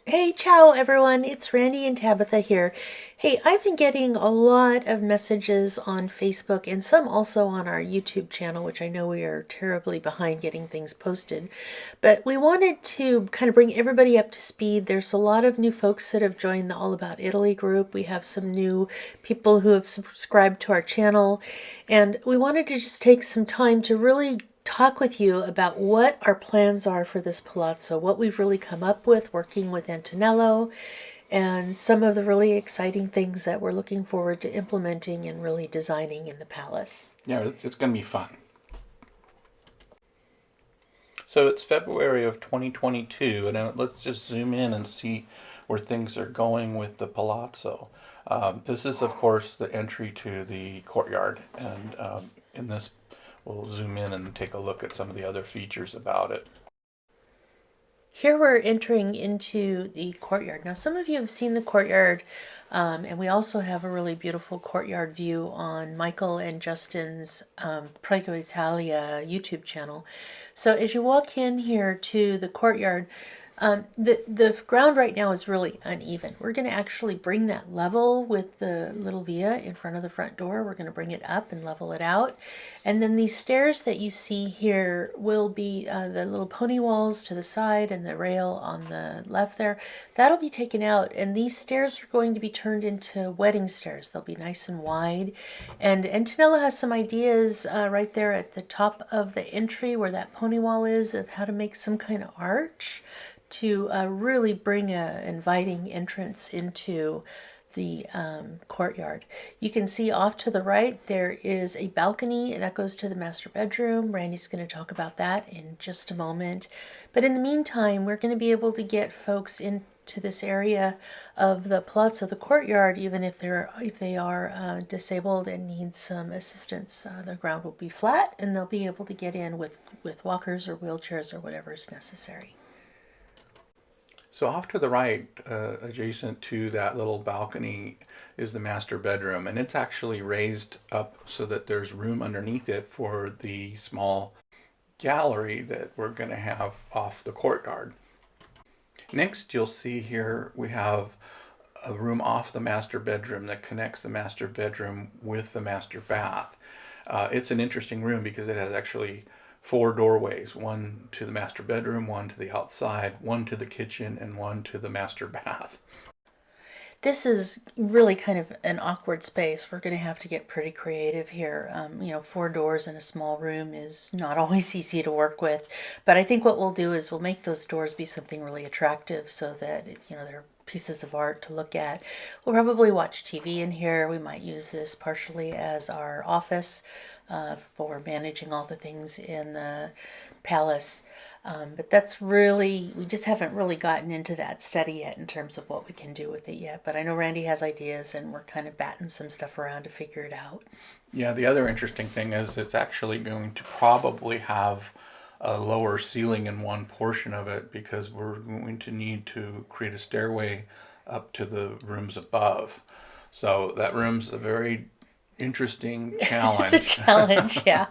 Hey, ciao everyone. It's Randy and Tabitha here. Hey, I've been getting a lot of messages on Facebook and some also on our YouTube channel, which I know we are terribly behind getting things posted. But we wanted to kind of bring everybody up to speed. There's a lot of new folks that have joined the All About Italy group. We have some new people who have subscribed to our channel. And we wanted to just take some time to really talk with you about what our plans are for this palazzo, what we've really come up with working with Antonello, and some of the really exciting things that we're looking forward to implementing and really designing in the palace. Yeah, it's going to be fun. So it's February of 2022, and let's just zoom in and see where things are going with the Palazzo. This is, of course, the entry to the courtyard, and in this, we'll zoom in and take a look at some of the other features about it. Here we're entering into the courtyard. Now, some of you have seen the courtyard, and we also have a really beautiful courtyard view on Michael and Justin's Prego Italia YouTube channel. So as you walk in here to the courtyard, the ground right now is really uneven. We're going to actually bring that level with the little via in front of the front door. We're going to bring it up and level it out. And then these stairs that you see here will be the little pony walls to the side and the rail on the left there. That'll be taken out. And these stairs are going to be turned into wedding stairs. They'll be nice and wide. And Antonella has some ideas right there at the top of the entry where that pony wall is of how to make some kind of arch to really bring an inviting entrance into the courtyard. You can see off to the right there is a balcony that goes to the master bedroom. Randy's going to talk about that in just a moment. But in the meantime, we're going to be able to get folks into this area of the palazzo, the courtyard, even if they are disabled and need some assistance. The ground will be flat, and they'll be able to get in with walkers or wheelchairs or whatever is necessary. So off to the right, adjacent to that little balcony, is the master bedroom, and it's actually raised up so that there's room underneath it for the small gallery that we're going to have off the courtyard. Next, you'll see here we have a room off the master bedroom that connects the master bedroom with the master bath. It's an interesting room because it has actually four doorways, one to the master bedroom, one to the outside, one to the kitchen, and one to the master bath. This is really kind of an awkward space. We're going to have to get pretty creative here. Four doors in a small room is not always easy to work with. But I think what we'll do is we'll make those doors be something really attractive so that, they're pieces of art to look at. We'll probably watch TV in here. We might use this partially as our office for managing all the things in the palace. But that's really, we just haven't really gotten into that study yet in terms of what we can do with it yet. But I know Randy has ideas and we're kind of batting some stuff around to figure it out. Yeah, the other interesting thing is it's actually going to probably have a lower ceiling in one portion of it because we're going to need to create a stairway up to the rooms above. So that room's a very interesting It's a challenge. challenge, yeah.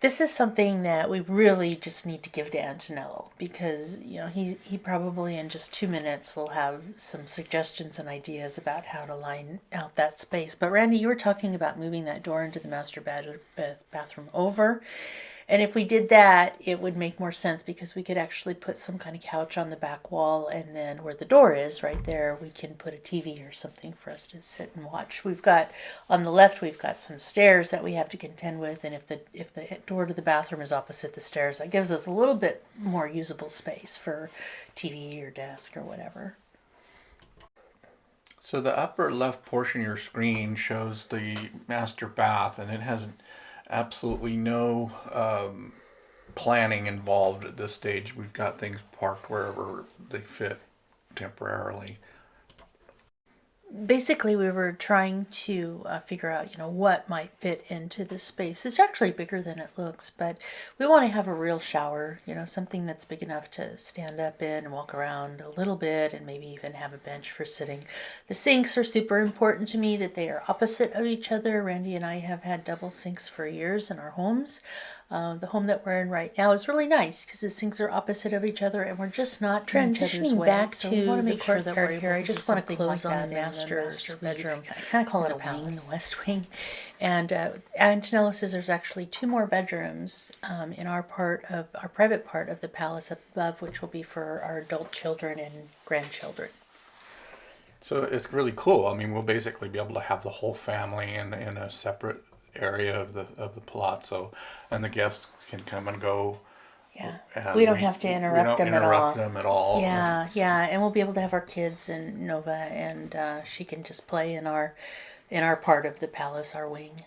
This is something that we really just need to give to Antonello because he probably in just 2 minutes will have some suggestions and ideas about how to line out that space. But Randy, you were talking about moving that door into the master bathroom over. And if we did that, it would make more sense because we could actually put some kind of couch on the back wall, and then where the door is, right there, we can put a TV or something for us to sit and watch. We've got on the left, we've got some stairs that we have to contend with, and if the door to the bathroom is opposite the stairs, that gives us a little bit more usable space for TV or desk or whatever. So the upper left portion of your screen shows the master bath, and it has absolutely no planning involved at this stage. We've got things parked wherever they fit temporarily. Basically we were trying to figure out what might fit into this space. It's actually bigger than it looks, but we want to have a real shower, something that's big enough to stand up in and walk around a little bit and maybe even have a bench for sitting. The sinks are super important to me that they are opposite of each other. Randy and I have had double sinks for years in our homes. The home that we're in right now is really nice because these things are opposite of each other, and we're just not transitioning back to the courtyard here. I just want to close on the master bedroom. I kind of call it a wing, the west wing. And Antonella says there's actually 2 more bedrooms in our private part of the palace above, which will be for our adult children and grandchildren. So it's really cool. I mean, we'll basically be able to have the whole family in a separate area of the palazzo, and the guests can come and go. Yeah, And we don't have to interrupt them at all. Interrupt them at all. Yeah, yeah, and we'll be able to have our kids and Nova, and she can just play in our part of the palace, our wing.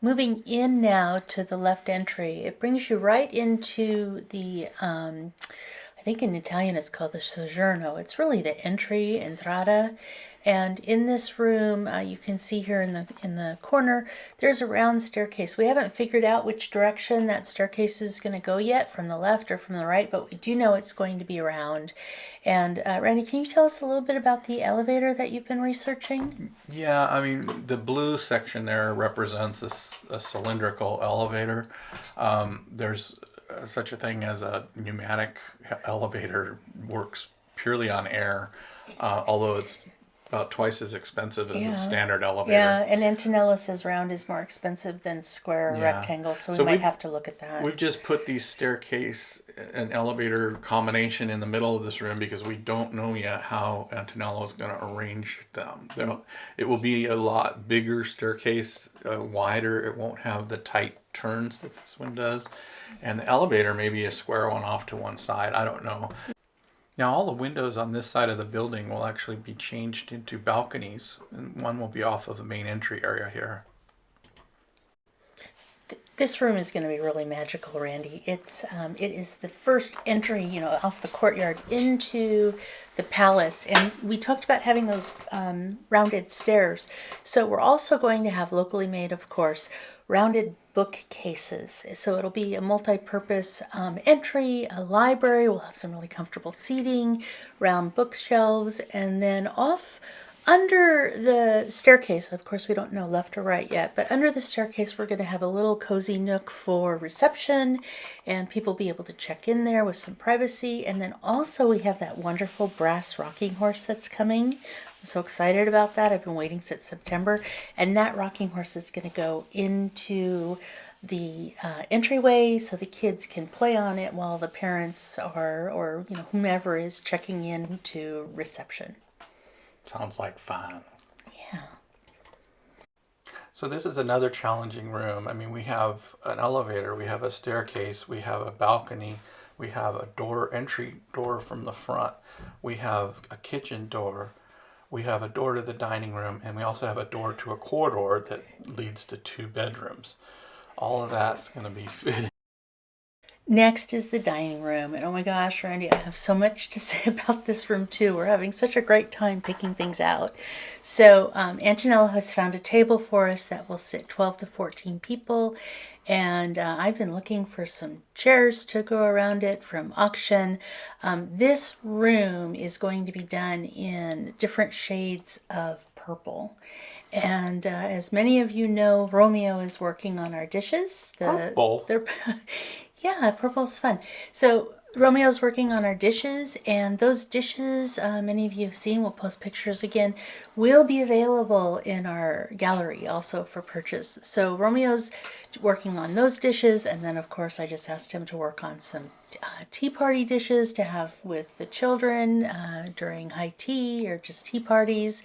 Moving in now to the left entry, it brings you right into the, I think in Italian it's called the soggiorno. It's really the entry, entrata. And in this room, you can see here in the corner, there's a round staircase. We haven't figured out which direction that staircase is going to go yet, from the left or from the right, but we do know it's going to be round. And Randy, can you tell us a little bit about the elevator that you've been researching? Yeah, I mean, the blue section there represents a cylindrical elevator. There's such a thing as a pneumatic elevator, works purely on air, although it's about twice as expensive as a standard elevator. Yeah, and Antonella says round is more expensive than square or rectangle, so we might have to look at that. We've just put these staircase and elevator combination in the middle of this room because we don't know yet how Antonella is going to arrange them. It will be a lot bigger staircase, wider. It won't have the tight turns that this one does. And the elevator may be a square one off to one side. I don't know. Now all the windows on this side of the building will actually be changed into balconies, and one will be off of the main entry area here. This room is going to be really magical, Randy. It is the first entry, off the courtyard into the palace, and we talked about having those rounded stairs. So we're also going to have, locally made, of course, rounded bookcases. So it'll be a multi-purpose entry, a library. We'll have some really comfortable seating, round bookshelves, and then off under the staircase, of course we don't know left or right yet, but under the staircase we're going to have a little cozy nook for reception, and people be able to check in there with some privacy. And then also we have that wonderful brass rocking horse that's coming. I'm so excited about that. I've been waiting since September, and that rocking horse is going to go into the entryway so the kids can play on it while the parents or whomever is checking in to reception. Sounds like fun. Yeah. So this is another challenging room. I mean, we have an elevator, we have a staircase, we have a balcony, we have a entry door from the front, we have a kitchen door, we have a door to the dining room, and we also have a door to a corridor that leads to 2 bedrooms. All of that's going to be fitted. Next is the dining room, and oh my gosh, Randy, I have so much to say about this room too. We're having such a great time picking things out. So Antonella has found a table for us that will sit 12 to 14 people, and I've been looking for some chairs to go around it from auction. This room is going to be done in different shades of purple. And as many of you know, Romeo is working on our dishes. Purple? Yeah, purple's fun. So Romeo's working on our dishes, and those dishes, many of you have seen, we'll post pictures again, will be available in our gallery also for purchase. So Romeo's working on those dishes, and then of course I just asked him to work on some tea party dishes to have with the children during high tea or just tea parties.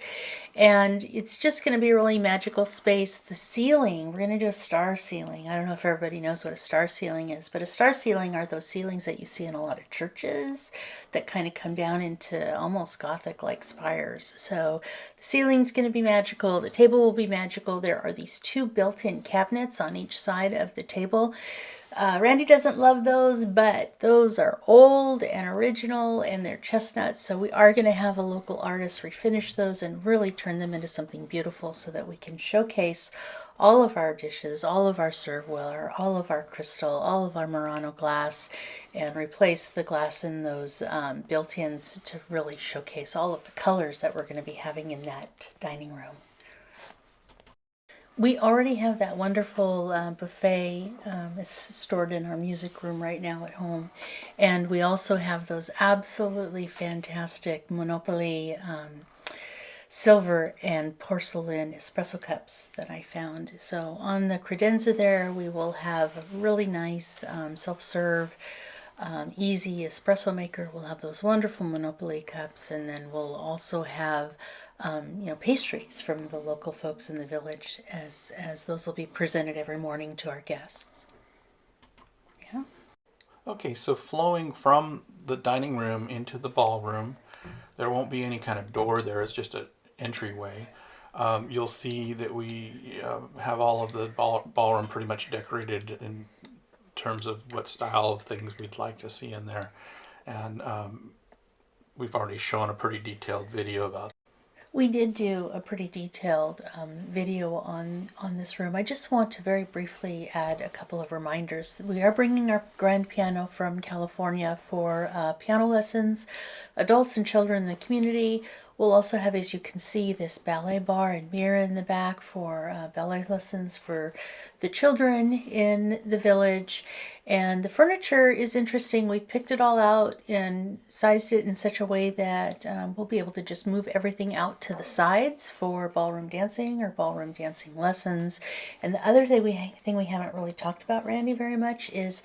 And it's just going to be a really magical space. The ceiling, we're going to do a star ceiling. I don't know if everybody knows what a star ceiling is, but a star ceiling are those ceilings that you see in a lot of churches that kind of come down into almost Gothic-like spires. So the ceiling's going to be magical. The table will be magical. There are these 2 built-in cabinets on each side of the table. Randy doesn't love those, but those are old and original, and they're chestnuts, so we are going to have a local artist refinish those and really turn them into something beautiful so that we can showcase all of our dishes, all of our serveware, all of our crystal, all of our Murano glass, and replace the glass in those built-ins to really showcase all of the colors that we're going to be having in that dining room. We already have that wonderful buffet. It's stored in our music room right now at home. And we also have those absolutely fantastic Monopoly silver and porcelain espresso cups that I found. So on the credenza there, we will have a really nice self-serve, easy espresso maker. We'll have those wonderful Monopoly cups, and then we'll also have pastries from the local folks in the village, as those will be presented every morning to our guests. Yeah. Okay, so flowing from the dining room into the ballroom, there won't be any kind of door there. It's just an entryway. You'll see that we have all of the ballroom pretty much decorated in terms of what style of things we'd like to see in there. And we've already shown a pretty detailed video about. We did do a pretty detailed video on this room. I just want to very briefly add a couple of reminders. We are bringing our grand piano from California for piano lessons, adults and children in the community. We'll also have, as you can see, this ballet bar and mirror in the back for ballet lessons for the children in the village. And the furniture is interesting. We've picked it all out and sized it in such a way that we'll be able to just move everything out to the sides for ballroom dancing or ballroom dancing lessons. And the other thing we haven't really talked about, Randy, very much is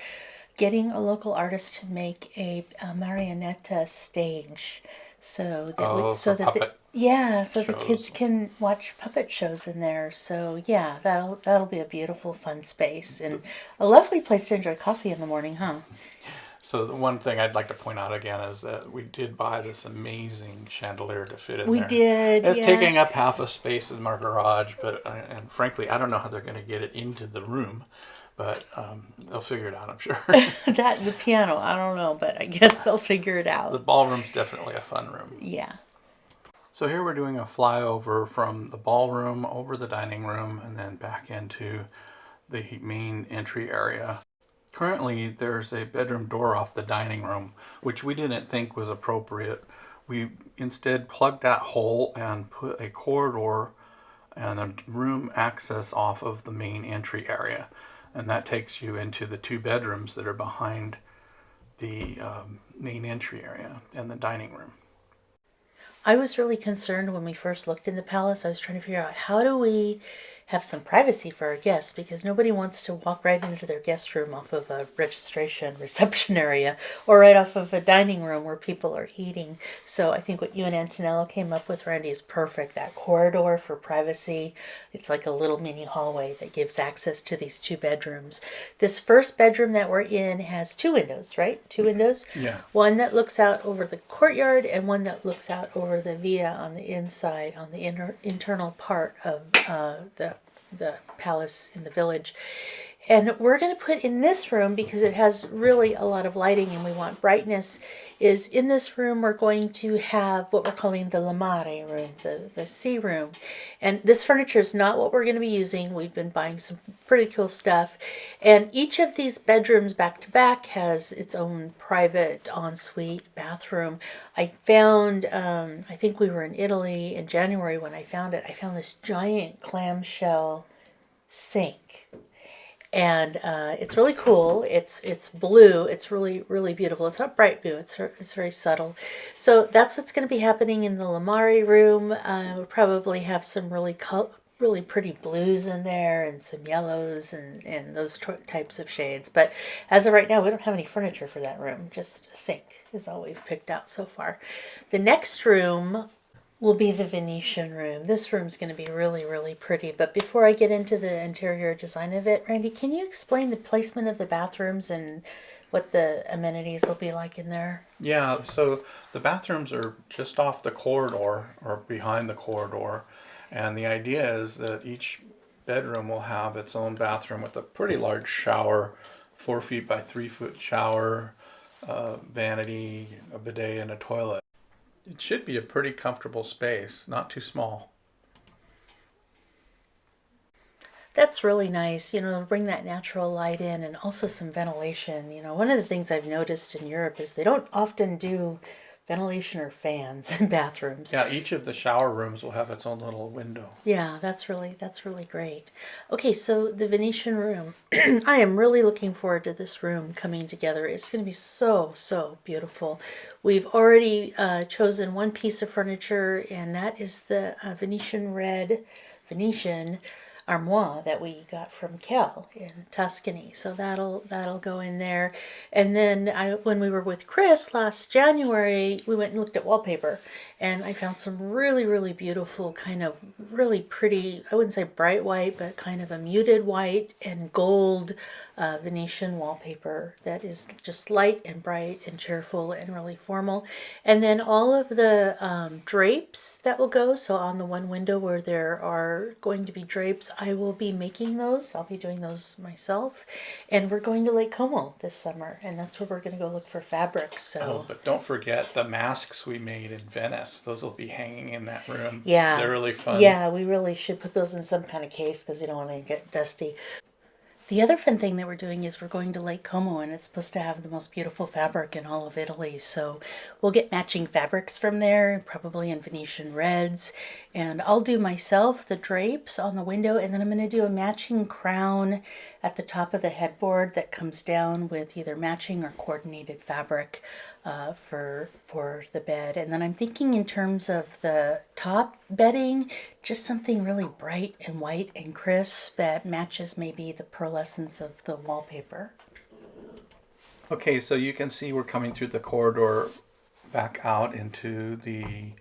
getting a local artist to make a marionette stage so that Oh, for puppet so the kids shows. can watch puppet shows in there. So yeah, that'll be a beautiful, fun space and a lovely place to enjoy coffee in the morning, huh? So the one thing I'd like to point out again is that we did buy this amazing chandelier to fit in We there. did, It's yeah. taking up half a space in our garage, but and frankly, I don't know how they're going to get it into the room, but they'll figure it out, I'm sure. That and the piano, I don't know, but I guess they'll figure it The out. ballroom's definitely a fun room. Yeah. So here we're doing a flyover from the ballroom over the dining room and then back into the main entry area. Currently, there's a bedroom door off the dining room, which we didn't think was appropriate. We instead plugged that hole and put a corridor and a room access off of the main entry area. And that takes you into the two bedrooms that are behind the main entry area and the dining room. I was really concerned when we first looked in the palace. I was trying to figure out how do we have some privacy for our guests because nobody wants to walk right into their guest room off of a registration reception area or right off of a dining room where people are eating. So I think what you and Antonello came up with, Randy, is perfect. That corridor for privacy. It's like a little mini hallway that gives access to these two bedrooms. This first bedroom that we're in has two windows, right? Two windows. Yeah. One that looks out over the courtyard and one that looks out over the villa on the inside, on the internal part of the palace in the village. And we're going to put in this room because it has really a lot of lighting and we want brightness. Is in this room we're going to have what we're calling the lamare room, the sea room. And this furniture is not what we're going to be using. We've been buying some pretty cool stuff. And each of these bedrooms back to back has its own private ensuite bathroom. I found, I think we were in Italy in January when I found it. I found this giant clamshell sink and it's really cool. It's blue. It's really beautiful. It's not bright blue. It's very subtle. So that's what's going to be happening in the Lamari room. We'll probably have some really pretty blues in there and some yellows and those types of shades. But as of right now, we don't have any furniture for that room. Just a sink is all we've picked out so far. The next room will be the Venetian room. This room's going to be really pretty. But before I get into the interior design of it, Randy, can you explain the placement of the bathrooms and what the amenities will be like in there? Yeah, so the bathrooms are just off the corridor or behind the corridor. And the idea is that each bedroom will have its own bathroom with a pretty large shower, 4 feet by 3 foot shower, vanity, a bidet, and a toilet. It should be a pretty comfortable space, not too small. That's really nice, bring that natural light in and also some ventilation. One of the things I've noticed in Europe is they don't often do ventilation or fans in bathrooms. Yeah, each of the shower rooms will have its own little window. Yeah, that's really great. Okay, so the Venetian room. I am really looking forward to this room coming together. It's going to be so beautiful. We've already chosen one piece of furniture, and that is the Venetian red Venetian armoire that we got from Kel in Tuscany. So that'll go in there. And then when we were with Chris last January, we went and looked at wallpaper, and I found some really beautiful, kind of really pretty, I wouldn't say bright white, but kind of a muted white and gold Venetian wallpaper that is just light and bright and cheerful and really formal. And then all of the drapes that will go, so on the one window where there are going to be drapes, I will be making those. I'll be doing those myself. And we're going to Lake Como this summer, and that's where we're going to go look for fabrics. So. Oh, but don't forget the masks we made in Venice. Those will be hanging in that room. Yeah. They're really fun. Yeah, we really should put those in some kind of case because you don't want to get dusty. The other fun thing that we're doing is we're going to Lake Como, and it's supposed to have the most beautiful fabric in all of Italy. So we'll get matching fabrics from there, probably in Venetian reds. And I'll do myself the drapes on the window, and then I'm going to do a matching crown at the top of the headboard that comes down with either matching or coordinated fabric for the bed. And then I'm thinking in terms of the top bedding, just something really bright and white and crisp that matches maybe the pearlescence of the wallpaper. Okay, so you can see we're coming through the corridor back out into the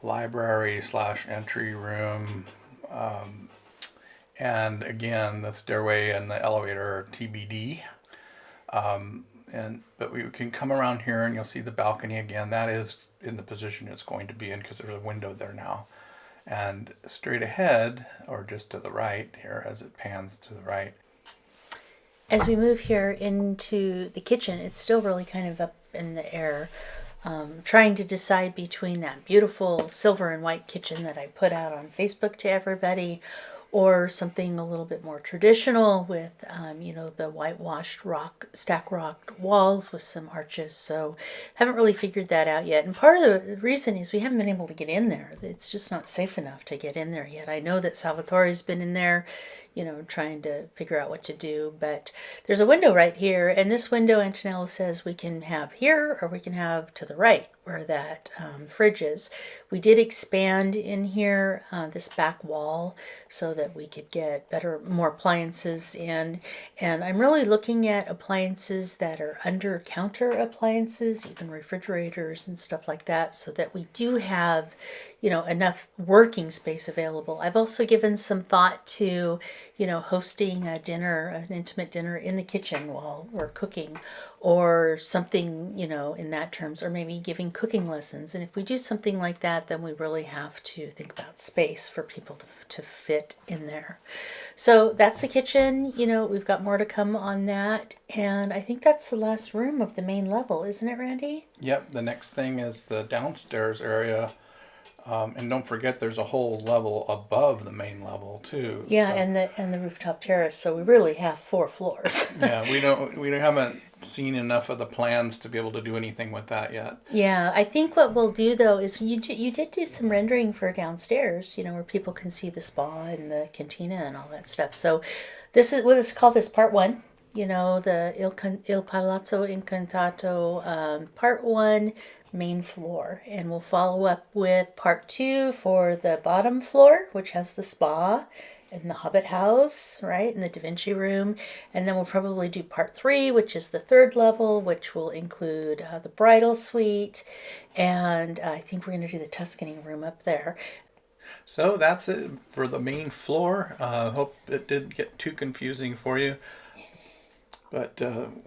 library / entry room. And again, the stairway and the elevator are TBD. But we can come around here and you'll see the balcony again. That is in the position it's going to be in because there's a window there now. And straight ahead, or just to the right here as it pans to the right. As we move here into the kitchen, it's still really kind of up in the air. Trying to decide between that beautiful silver and white kitchen that I put out on Facebook to everybody, or something a little bit more traditional with, the whitewashed stack rock walls with some arches. So haven't really figured that out yet. And part of the reason is we haven't been able to get in there. It's just not safe enough to get in there yet. I know that Salvatore's been in there, trying to figure out what to do. But there's a window right here, and this window, Antonello says we can have here or we can have to the right where that fridge is. We did expand in here this back wall so that we could get more appliances in. And I'm really looking at appliances that are under counter appliances, even refrigerators and stuff like that, so that we do have enough working space available. I've also given some thought to, hosting a dinner, an intimate dinner in the kitchen while we're cooking, or something, in that terms, or maybe giving cooking lessons. And if we do something like that, then we really have to think about space for people to fit in there. So that's the kitchen. We've got more to come on that. And I think that's the last room of the main level, isn't it, Randy? Yep, the next thing is the downstairs area. And don't forget, there's a whole level above the main level too. Yeah, so. and the rooftop terrace. So we really have 4 floors. Yeah, we haven't seen enough of the plans to be able to do anything with that yet. Yeah, I think what we'll do though is you did do some rendering for downstairs, where people can see the spa and the cantina and all that stuff. So we'll just call this part 1. The Il Palazzo Incantato part 1. Main floor, and we'll follow up with part 2 for the bottom floor, which has the spa and the Hobbit house, right, and the Da Vinci room. And then we'll probably do part 3, which is the 3rd level, which will include the bridal suite, and I think we're going to do the Tuscany room up there. So that's it for the main floor. Hope it didn't get too confusing for you. But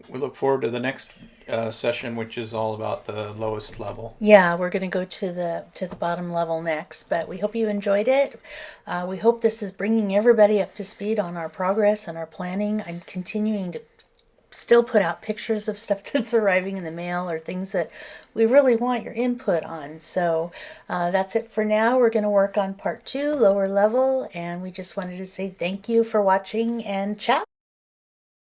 we look forward to the next session, which is all about the lowest level. Yeah, we're going to go to the bottom level next, but we hope you enjoyed it. We hope this is bringing everybody up to speed on our progress and our planning. I'm continuing to still put out pictures of stuff that's arriving in the mail or things that we really want your input on. So that's it for now. We're going to work on part 2, lower level, and we just wanted to say thank you for watching and ciao.